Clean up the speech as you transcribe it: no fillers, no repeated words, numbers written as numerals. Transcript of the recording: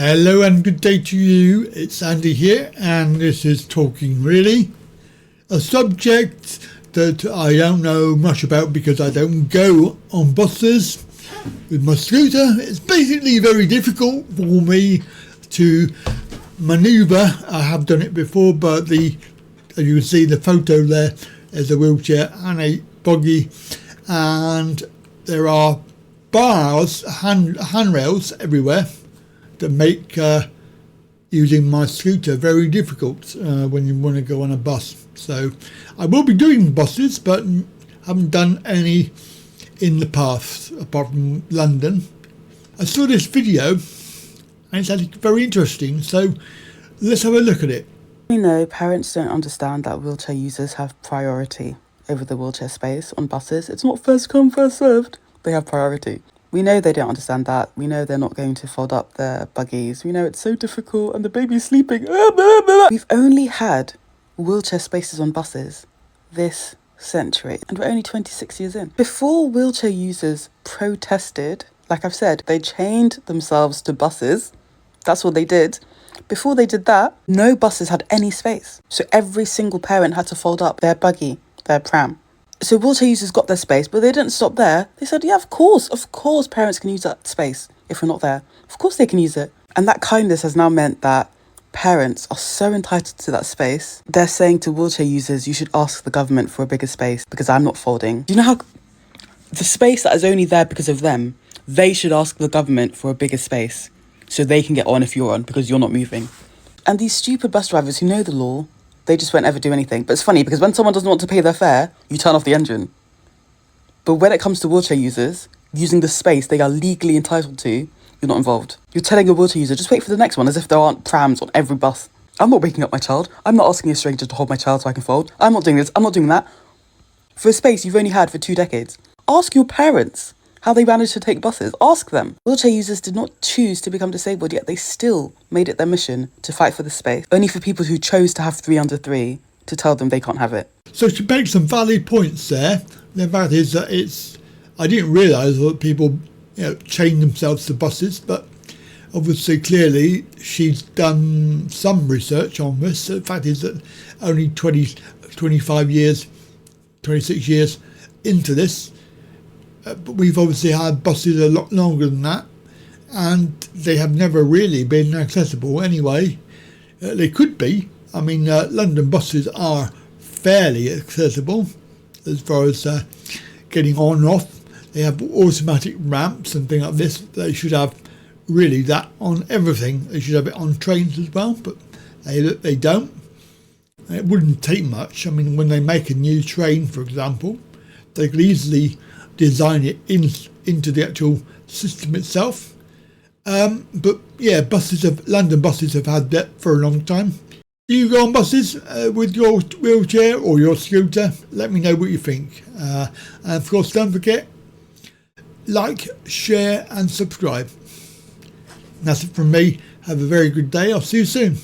Hello and good day to you. It's Andy here and this is Talking Really. A subject that I don't know much about because I don't go on buses with my scooter. It's basically very difficult for me to manoeuvre. I have done it before, but as you can see the photo there, there's a wheelchair and a buggy, and there are bars, handrails everywhere that make using my scooter very difficult when you want to go on a bus. So I will be doing buses, but haven't done any in the past apart from London. I saw this video and it's actually very interesting, so let's have a look at it. We know parents don't understand that wheelchair users have priority over the wheelchair space on buses. It's not first come, first served. They have priority. We know they don't understand that. We know they're not going to fold up their buggies. We know it's so difficult and the baby's sleeping. We've only had wheelchair spaces on buses this century and we're only 26 years in. Before wheelchair users protested, like I've said, they chained themselves to buses. That's what they did. Before they did that, no buses had any space. So every single parent had to fold up their buggy, their pram. So wheelchair users got their space, but they didn't stop there. They said, yeah, of course parents can use that space if we're not there. Of course they can use it. And that kindness has now meant that parents are so entitled to that space. They're saying to wheelchair users, you should ask the government for a bigger space because I'm not folding. Do you know how the space that is only there because of them, they should ask the government for a bigger space so they can get on if you're on because you're not moving. And these stupid bus drivers who know the law, they just won't ever do anything. But it's funny because when someone doesn't want to pay their fare, you turn off the engine. But when it comes to wheelchair users, using the space they are legally entitled to, you're not involved. You're telling a wheelchair user, just wait for the next one, as if there aren't prams on every bus. I'm not waking up my child. I'm not asking a stranger to hold my child so I can fold. I'm not doing this. I'm not doing that. For a space you've only had for 2 decades. Ask your parents how they managed to take buses. Ask them. Wheelchair users did not choose to become disabled, yet they still made it their mission to fight for the space. Only for people who chose to have 3 under 3 to tell them they can't have it. So she makes some valid points there. The fact is that I didn't realise that people chain themselves to buses, but obviously clearly she's done some research on this. The fact is that only 25 years, 26 years into this, but we've obviously had buses a lot longer than that, and they have never really been accessible anyway. They could be. I mean, London buses are fairly accessible as far as getting on and off. They have automatic ramps and things like this. They should have really that on everything. They should have it on trains as well, but they don't. It wouldn't take much. I mean, when they make a new train, for example, they could easily design it into the actual system itself. But yeah, London buses have had that for a long time. Do you go on buses with your wheelchair or your scooter? Let me know what you think. And of course, don't forget, like, share and subscribe. And that's it from me. Have a very good day. I'll see you soon.